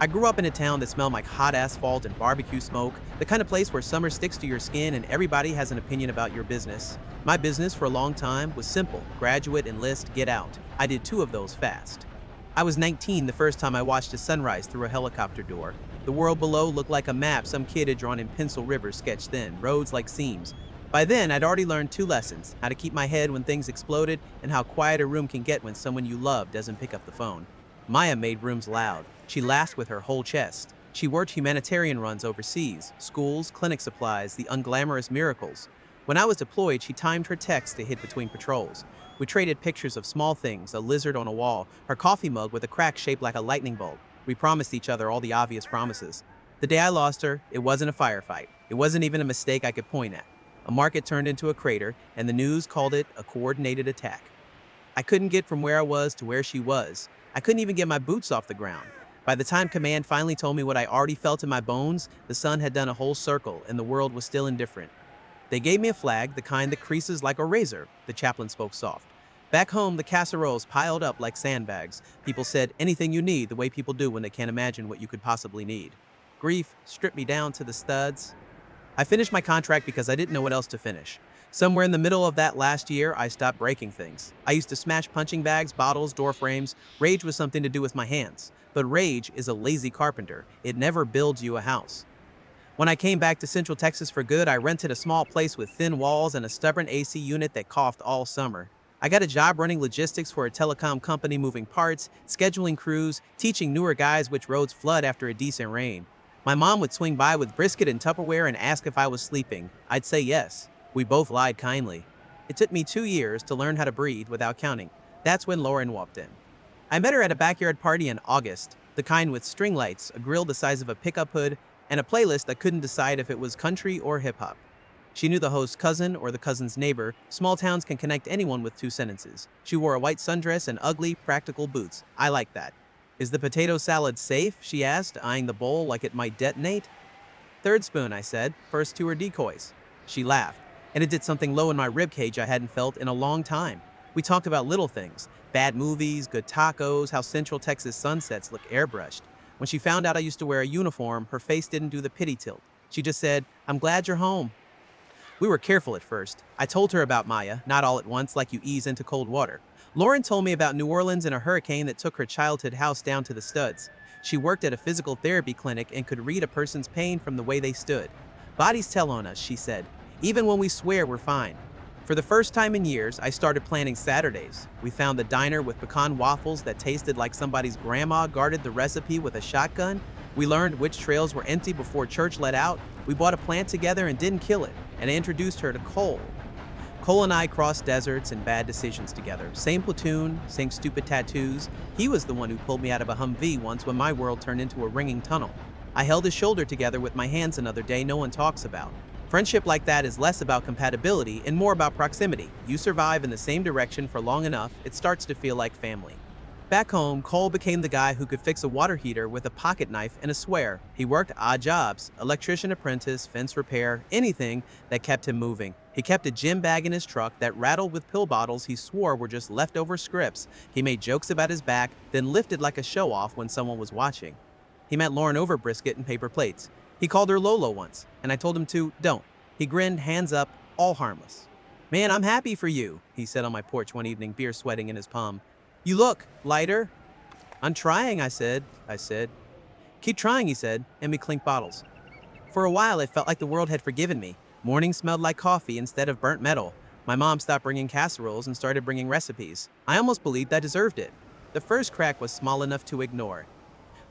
I grew up in a town that smelled like hot asphalt and barbecue smoke, the kind of place where summer sticks to your skin and everybody has an opinion about your business. My business for a long time was simple: graduate, enlist, get out. I did two of those fast. I was 19 the first time I watched a sunrise through a helicopter door. The world below looked like a map some kid had drawn in pencil, rivers sketched thin, roads like seams. By then, I'd already learned two lessons: how to keep my head when things exploded, and how quiet a room can get when someone you love doesn't pick up the phone. Maya made rooms loud. She laughed with her whole chest. She worked humanitarian runs overseas: schools, clinic supplies, the unglamorous miracles. When I was deployed, she timed her texts to hit between patrols. We traded pictures of small things: a lizard on a wall, her coffee mug with a crack shaped like a lightning bolt. We promised each other all the obvious promises. The day I lost her, it wasn't a firefight. It wasn't even a mistake I could point at. A market turned into a crater, and the news called it a coordinated attack. I couldn't get from where I was to where she was. I couldn't even get my boots off the ground. By the time command finally told me what I already felt in my bones, the sun had done a whole circle and the world was still indifferent. They gave me a flag, the kind that creases like a razor. The chaplain spoke soft. Back home, the casseroles piled up like sandbags. People said anything you need, the way people do when they can't imagine what you could possibly need. Grief stripped me down to the studs. I finished my contract because I didn't know what else to finish. Somewhere in the middle of that last year, I stopped breaking things. I used to smash punching bags, bottles, door frames. Rage was something to do with my hands. But rage is a lazy carpenter. It never builds you a house. When I came back to Central Texas for good, I rented a small place with thin walls and a stubborn AC unit that coughed all summer. I got a job running logistics for a telecom company, moving parts, scheduling crews, teaching newer guys which roads flood after a decent rain. My mom would swing by with brisket and Tupperware and ask if I was sleeping. I'd say yes. We both lied kindly. It took me 2 years to learn how to breathe without counting. That's when Lauren walked in. I met her at a backyard party in August, the kind with string lights, a grill the size of a pickup hood, and a playlist that couldn't decide if it was country or hip-hop. She knew the host's cousin or the cousin's neighbor. Small towns can connect anyone with two sentences. She wore a white sundress and ugly, practical boots. I like that. Is the potato salad safe? She asked, eyeing the bowl like it might detonate. Third spoon, I said. First two are decoys. She laughed, and it did something low in my ribcage I hadn't felt in a long time. We talked about little things: bad movies, good tacos, how Central Texas sunsets look airbrushed. When she found out I used to wear a uniform, her face didn't do the pity tilt. She just said, "I'm glad you're home." We were careful at first. I told her about Maya, not all at once like you ease into cold water. Lauren told me about New Orleans and a hurricane that took her childhood house down to the studs. She worked at a physical therapy clinic and could read a person's pain from the way they stood. Bodies tell on us, she said. Even when we swear we're fine. For the first time in years, I started planning Saturdays. We found the diner with pecan waffles that tasted like somebody's grandma guarded the recipe with a shotgun. We learned which trails were empty before church let out. We bought a plant together and didn't kill it, and I introduced her to Cole. Cole and I crossed deserts and bad decisions together. Same platoon, same stupid tattoos. He was the one who pulled me out of a Humvee once when my world turned into a ringing tunnel. I held his shoulder together with my hands another day no one talks about. Friendship like that is less about compatibility and more about proximity. You survive in the same direction for long enough, it starts to feel like family. Back home, Cole became the guy who could fix a water heater with a pocket knife and a swear. He worked odd jobs: electrician apprentice, fence repair, anything that kept him moving. He kept a gym bag in his truck that rattled with pill bottles he swore were just leftover scripts. He made jokes about his back, then lifted like a show-off when someone was watching. He met Lauren over brisket and paper plates. He called her Lolo once, and I told him to don't. He grinned, hands up, all harmless. "Man, I'm happy for you," he said on my porch one evening, beer sweating in his palm. "You look lighter." "I'm trying," I said. "Keep trying," he said, and we clinked bottles. For a while, it felt like the world had forgiven me. Mornings smelled like coffee instead of burnt metal. My mom stopped bringing casseroles and started bringing recipes. I almost believed I deserved it. The first crack was small enough to ignore.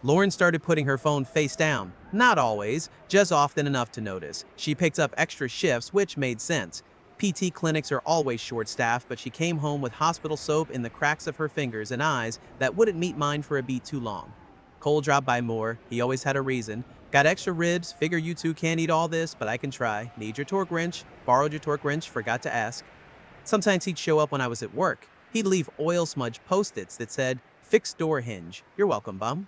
Lauren started putting her phone face down. Not always, just often enough to notice. She picked up extra shifts, which made sense. PT clinics are always short-staffed, but she came home with hospital soap in the cracks of her fingers and eyes that wouldn't meet mine for a beat too long. Cole dropped by more. He always had a reason. "Got extra ribs, figure you two can't eat all this, but I can try. Need your torque wrench? Borrowed your torque wrench, forgot to ask." Sometimes he'd show up when I was at work. He'd leave oil smudge post-its that said, "Fixed door hinge. You're welcome, bum."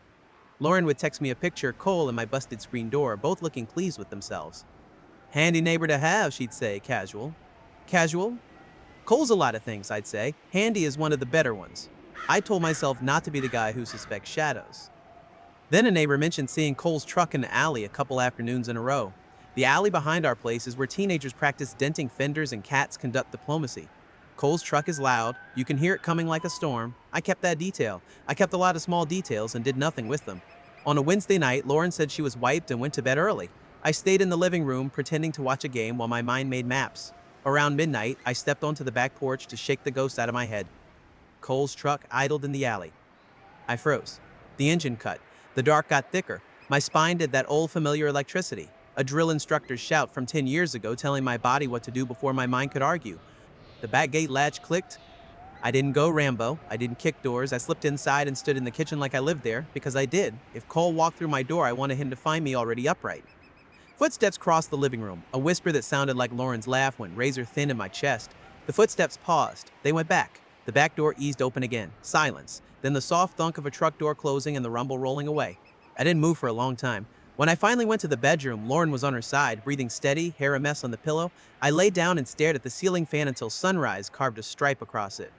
Lauren would text me a picture, Cole and my busted screen door, both looking pleased with themselves. "Handy neighbor to have," she'd say, casual. Casual? Cole's a lot of things, I'd say. Handy is one of the better ones. I told myself not to be the guy who suspects shadows. Then a neighbor mentioned seeing Cole's truck in the alley a couple afternoons in a row. The alley behind our place is where teenagers practice denting fenders and cats conduct diplomacy. Cole's truck is loud, you can hear it coming like a storm. I kept that detail. I kept a lot of small details and did nothing with them. On a Wednesday night, Lauren said she was wiped and went to bed early. I stayed in the living room pretending to watch a game while my mind made maps. Around midnight, I stepped onto the back porch to shake the ghost out of my head. Cole's truck idled in the alley. I froze. The engine cut. The dark got thicker. My spine did that old familiar electricity. A drill instructor's shout from 10 years ago telling my body what to do before my mind could argue. The back gate latch clicked. I didn't go Rambo. I didn't kick doors. I slipped inside and stood in the kitchen like I lived there, because I did. If Cole walked through my door, I wanted him to find me already upright. Footsteps crossed the living room, a whisper that sounded like Lauren's laugh went razor thin in my chest. The footsteps paused. They went back. The back door eased open again. Silence. Then the soft thunk of a truck door closing and the rumble rolling away. I didn't move for a long time. When I finally went to the bedroom, Lauren was on her side, breathing steady, hair a mess on the pillow. I lay down and stared at the ceiling fan until sunrise carved a stripe across it.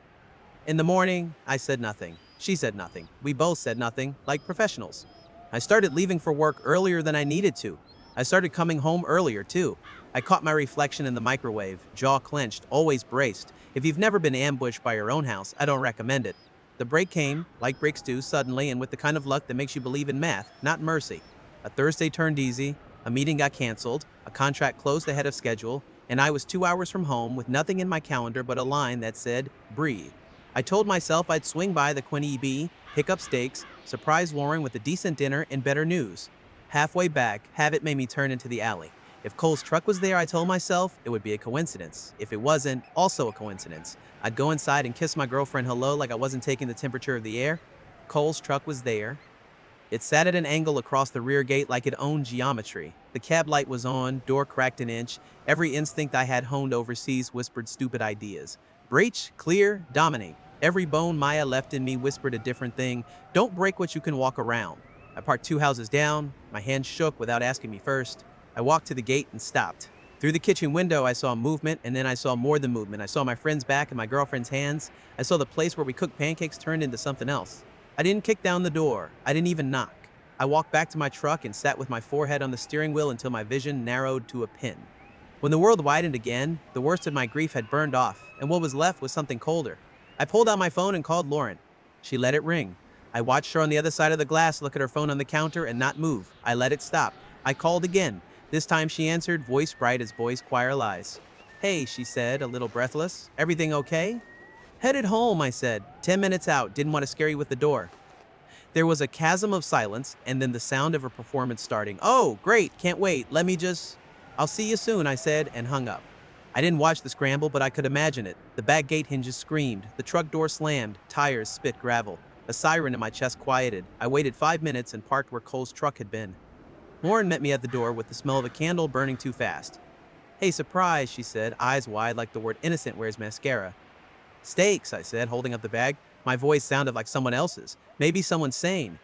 In the morning, I said nothing. She said nothing. We both said nothing, like professionals. I started leaving for work earlier than I needed to. I started coming home earlier, too. I caught my reflection in the microwave, jaw clenched, always braced. If you've never been ambushed by your own house, I don't recommend it. The break came, like breaks do, suddenly and with the kind of luck that makes you believe in math, not mercy. A Thursday turned easy, a meeting got canceled, a contract closed ahead of schedule, and I was 2 hours from home with nothing in my calendar but a line that said, breathe. I told myself I'd swing by the Queen EB, pick up steaks, surprise Lauren with a decent dinner and better news. Halfway back, habit made me turn into the alley. If Cole's truck was there, I told myself it would be a coincidence. If it wasn't, also a coincidence. I'd go inside and kiss my girlfriend hello like I wasn't taking the temperature of the air. Cole's truck was there. It sat at an angle across the rear gate like it owned geometry. The cab light was on, door cracked an inch. Every instinct I had honed overseas whispered stupid ideas. Breach, clear, dominate. Every bone Maya left in me whispered a different thing. Don't break what you can walk around. I parked 2 houses down. My hands shook without asking me first. I walked to the gate and stopped. Through the kitchen window, I saw movement, and then I saw more than movement. I saw my friend's back and my girlfriend's hands. I saw the place where we cooked pancakes turned into something else. I didn't kick down the door. I didn't even knock. I walked back to my truck and sat with my forehead on the steering wheel until my vision narrowed to a pin. When the world widened again, the worst of my grief had burned off, and what was left was something colder. I pulled out my phone and called Lauren. She let it ring. I watched her on the other side of the glass look at her phone on the counter and not move. I let it stop. I called again. This time she answered, voice bright as boys' choir lies. Hey, she said, a little breathless. Everything okay? Headed home, I said. 10 minutes out, didn't want to scare you with the door. There was a chasm of silence, and then the sound of her performance starting. Oh, great, can't wait, I'll see you soon, I said, and hung up. I didn't watch the scramble, but I could imagine it. The back gate hinges screamed, the truck door slammed, tires spit gravel. A siren in my chest quieted. I waited 5 minutes and parked where Cole's truck had been. Lauren met me at the door with the smell of a candle burning too fast. Hey, surprise, she said, eyes wide like the word innocent wears mascara. Steaks, I said, holding up the bag. My voice sounded like someone else's, maybe someone sane.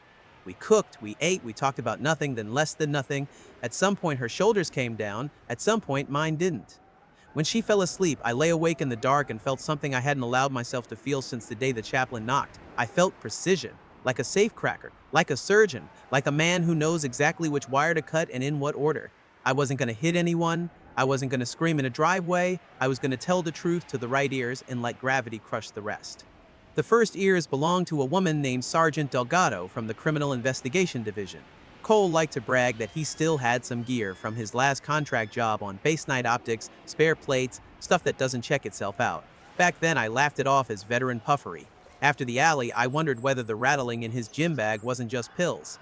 We cooked, we ate, we talked about nothing, then less than nothing. At some point, her shoulders came down. At some point, mine didn't. When she fell asleep, I lay awake in the dark and felt something I hadn't allowed myself to feel since the day the chaplain knocked. I felt precision, like a safecracker, like a surgeon, like a man who knows exactly which wire to cut and in what order. I wasn't going to hit anyone. I wasn't going to scream in a driveway. I was going to tell the truth to the right ears and let gravity crush the rest. The first ears belonged to a woman named Sergeant Delgado from the Criminal Investigation Division. Cole liked to brag that he still had some gear from his last contract job on base night optics, spare plates, stuff that doesn't check itself out. Back then, I laughed it off as veteran puffery. After the alley, I wondered whether the rattling in his gym bag wasn't just pills.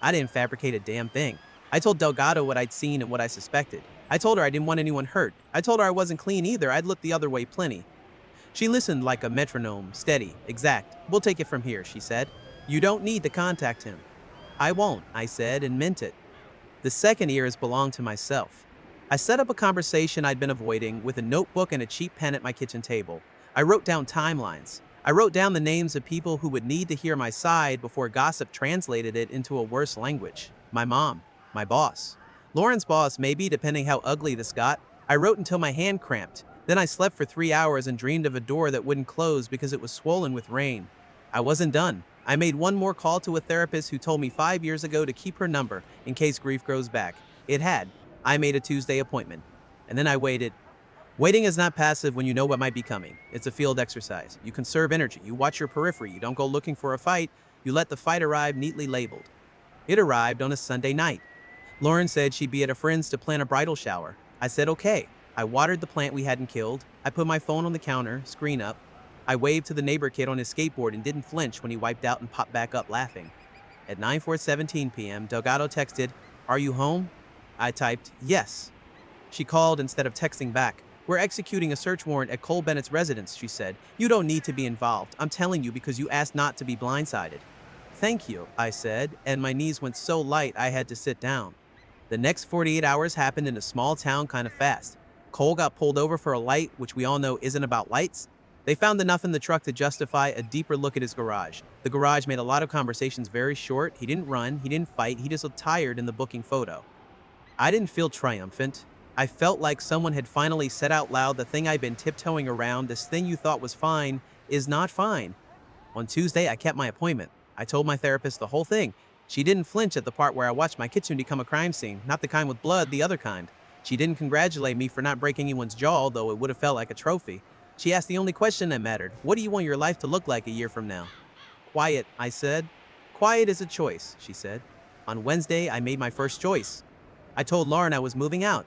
I didn't fabricate a damn thing. I told Delgado what I'd seen and what I suspected. I told her I didn't want anyone hurt. I told her I wasn't clean either. I'd looked the other way plenty. She listened like a metronome, steady, exact. We'll take it from here, she said. You don't need to contact him. I won't, I said, and meant it. The second ears belonged to myself. I set up a conversation I'd been avoiding with a notebook and a cheap pen at my kitchen table. I wrote down timelines. I wrote down the names of people who would need to hear my side before gossip translated it into a worse language. My mom, my boss. Lauren's boss, maybe, depending how ugly this got. I wrote until my hand cramped. Then I slept for 3 hours and dreamed of a door that wouldn't close because it was swollen with rain. I wasn't done. I made one more call to a therapist who told me 5 years ago to keep her number in case grief grows back. It had. I made a Tuesday appointment. And then I waited. Waiting is not passive when you know what might be coming. It's a field exercise. You conserve energy. You watch your periphery. You don't go looking for a fight. You let the fight arrive neatly labeled. It arrived on a Sunday night. Lauren said she'd be at a friend's to plan a bridal shower. I said okay. I watered the plant we hadn't killed. I put my phone on the counter, screen up. I waved to the neighbor kid on his skateboard and didn't flinch when he wiped out and popped back up laughing. At 9:17 p.m., Delgado texted, "Are you home?" I typed, "Yes." She called instead of texting back. "We're executing a search warrant at Cole Bennett's residence," she said. "You don't need to be involved. I'm telling you because you asked not to be blindsided." "Thank you," I said, and my knees went so light I had to sit down. The next 48 hours happened in a small town kind of fast. Cole got pulled over for a light, which we all know isn't about lights. They found enough in the truck to justify a deeper look at his garage. The garage made a lot of conversations very short. He didn't run, he didn't fight, he just looked tired in the booking photo. I didn't feel triumphant. I felt like someone had finally said out loud the thing I'd been tiptoeing around, this thing you thought was fine is not fine. On Tuesday, I kept my appointment. I told my therapist the whole thing. She didn't flinch at the part where I watched my kitchen become a crime scene, not the kind with blood, the other kind. She didn't congratulate me for not breaking anyone's jaw, though it would have felt like a trophy. She asked the only question that mattered: what do you want your life to look like a year from now? Quiet, I said. Quiet is a choice, she said. On Wednesday, I made my first choice. I told Lauren I was moving out.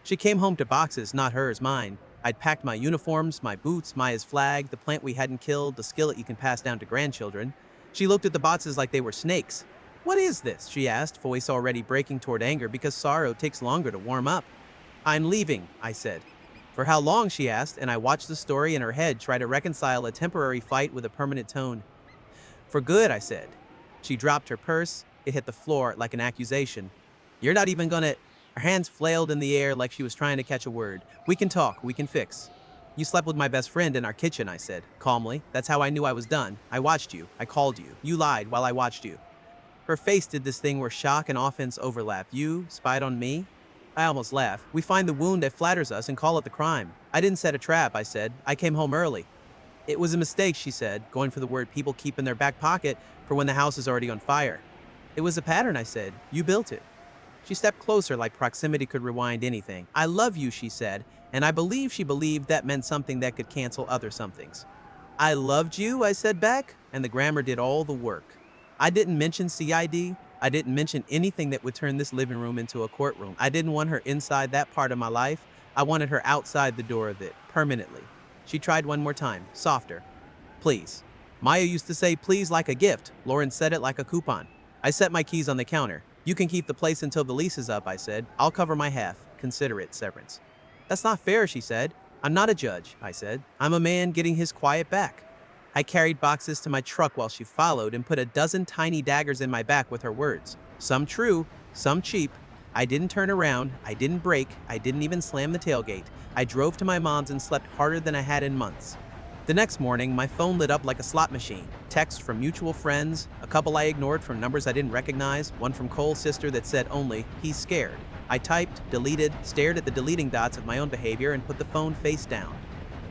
She came home to boxes, not hers, mine. I'd packed my uniforms, my boots, Maya's flag, the plant we hadn't killed, the skillet you can pass down to grandchildren. She looked at the boxes like they were snakes. "What is this?" she asked, voice already breaking toward anger because sorrow takes longer to warm up. "I'm leaving," I said. "For how long?" she asked, and I watched the story in her head try to reconcile a temporary fight with a permanent tone. "For good," I said. She dropped her purse. It hit the floor like an accusation. "You're not even gonna—" Her hands flailed in the air like she was trying to catch a word. "We can talk, we can fix." "You slept with my best friend in our kitchen," I said, calmly. "That's how I knew I was done. I watched you. I called you. You lied while I watched you." Her face did this thing where shock and offense overlap. "You spied on me?" I almost laughed. "We find the wound that flatters us and call it the crime." "I didn't set a trap," I said. "I came home early." "It was a mistake," she said, going for the word people keep in their back pocket for when the house is already on fire. "It was a pattern," I said. "You built it." She stepped closer like proximity could rewind anything. "I love you," she said, and I believe she believed that meant something that could cancel other somethings. "I loved you," I said back, and the grammar did all the work. I didn't mention CID. I didn't mention anything that would turn this living room into a courtroom. I didn't want her inside that part of my life. I wanted her outside the door of it, permanently. She tried one more time, softer. "Please." Maya used to say please like a gift. Lauren said it like a coupon. I set my keys on the counter. "You can keep the place until the lease is up," I said. "I'll cover my half. Consider it severance." "That's not fair," she said. "I'm not a judge," I said. "I'm a man getting his quiet back." I carried boxes to my truck while she followed and put a dozen tiny daggers in my back with her words. Some true, some cheap. I didn't turn around. I didn't brake. I didn't even slam the tailgate. I drove to my mom's and slept harder than I had in months. The next morning, my phone lit up like a slot machine. Texts from mutual friends, a couple I ignored from numbers I didn't recognize, one from Cole's sister that said only, "He's scared." I typed, deleted, stared at the deleting dots of my own behavior, and put the phone face down.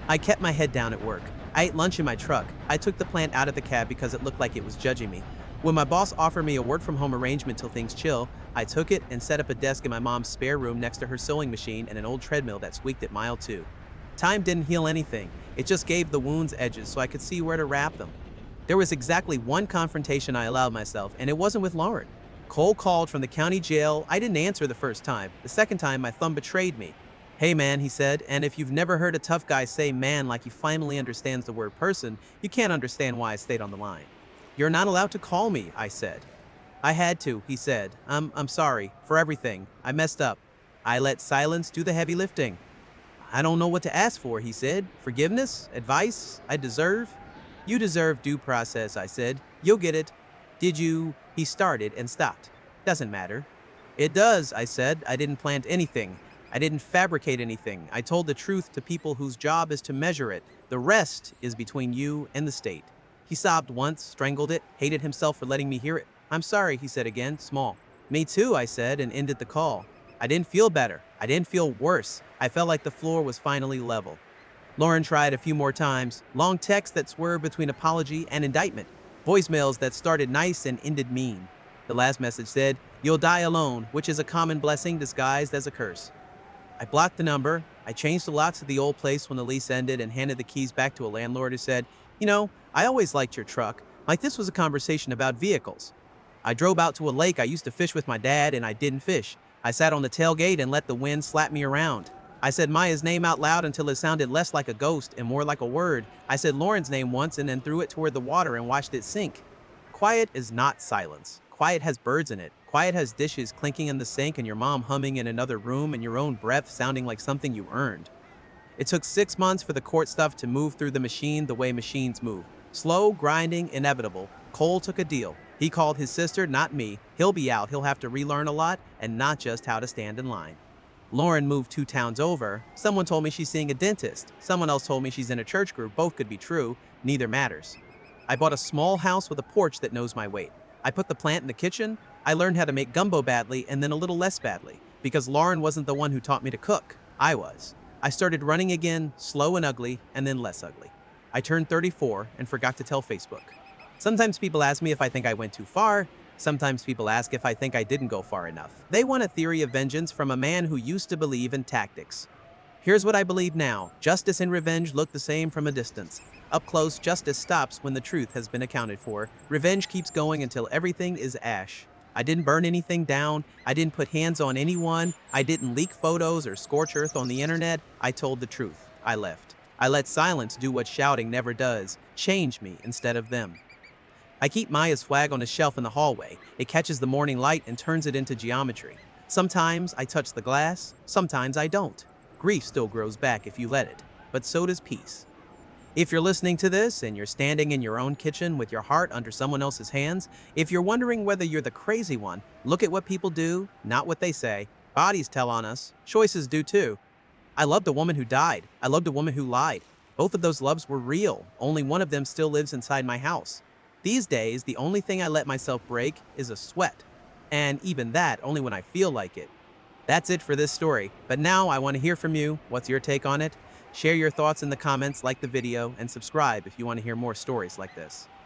I kept my head down at work. I ate lunch in my truck. I took the plant out of the cab because it looked like it was judging me. When my boss offered me a work-from-home arrangement till things chill, I took it and set up a desk in my mom's spare room next to her sewing machine and an old treadmill that squeaked at mile 2. Time didn't heal anything. It just gave the wounds edges so I could see where to wrap them. There was exactly one confrontation I allowed myself, and it wasn't with Lauren. Cole called from the county jail. I didn't answer the first time. The second time, my thumb betrayed me. "Hey man," he said, and if you've never heard a tough guy say man like he finally understands the word person, you can't understand why I stayed on the line. "You're not allowed to call me," I said. "I had to," he said. I'm sorry. For everything. I messed up. I let silence do the heavy lifting." "I don't know what to ask for," he said. "Forgiveness? Advice? I deserve?" "You deserve due process," I said. "You'll get it." "Did you—" He started and stopped. "Doesn't matter." "It does," I said. "I didn't plant anything. I didn't fabricate anything. I told the truth to people whose job is to measure it. The rest is between you and the state." He sobbed once, strangled it, hated himself for letting me hear it. "I'm sorry," he said again, small. "Me too," I said, and ended the call. I didn't feel better. I didn't feel worse. I felt like the floor was finally level. Lauren tried a few more times, long texts that swerved between apology and indictment, voicemails that started nice and ended mean. The last message said, "You'll die alone," which is a common blessing disguised as a curse. I blocked the number. I changed the locks of the old place when the lease ended and handed the keys back to a landlord who said, I always liked your truck. Like this was a conversation about vehicles. I drove out to a lake I used to fish with my dad and I didn't fish. I sat on the tailgate and let the wind slap me around. I said Maya's name out loud until it sounded less like a ghost and more like a word. I said Lauren's name once and then threw it toward the water and watched it sink. Quiet is not silence. Quiet has birds in it. Quiet has dishes clinking in the sink and your mom humming in another room and your own breath sounding like something you earned. It took 6 months for the court stuff to move through the machine the way machines move. Slow, grinding, inevitable. Cole took a deal. He called his sister, not me. He'll be out. He'll have to relearn a lot and not just how to stand in line. Lauren moved 2 towns over. Someone told me she's seeing a dentist. Someone else told me she's in a church group. Both could be true. Neither matters. I bought a small house with a porch that knows my weight. I put the plant in the kitchen. I learned how to make gumbo badly and then a little less badly, because Lauren wasn't the one who taught me to cook. I was. I started running again, slow and ugly, and then less ugly. I turned 34 and forgot to tell Facebook. Sometimes people ask me if I think I went too far. Sometimes people ask if I think I didn't go far enough. They want a theory of vengeance from a man who used to believe in tactics. Here's what I believe now. Justice and revenge look the same from a distance. Up close, justice stops when the truth has been accounted for. Revenge keeps going until everything is ash. I didn't burn anything down. I didn't put hands on anyone. I didn't leak photos or scorch earth on the internet. I told the truth. I left. I let silence do what shouting never does. Change me instead of them. I keep Maya's flag on a shelf in the hallway. It catches the morning light and turns it into geometry. Sometimes I touch the glass. Sometimes I don't. Grief still grows back if you let it. But so does peace. If you're listening to this and you're standing in your own kitchen with your heart under someone else's hands, if you're wondering whether you're the crazy one, look at what people do, not what they say. Bodies tell on us. Choices do too. I loved a woman who died. I loved a woman who lied. Both of those loves were real. Only one of them still lives inside my house. These days, the only thing I let myself break is a sweat. And even that, only when I feel like it. That's it for this story. But now I want to hear from you. What's your take on it? Share your thoughts in the comments, like the video, and subscribe if you want to hear more stories like this.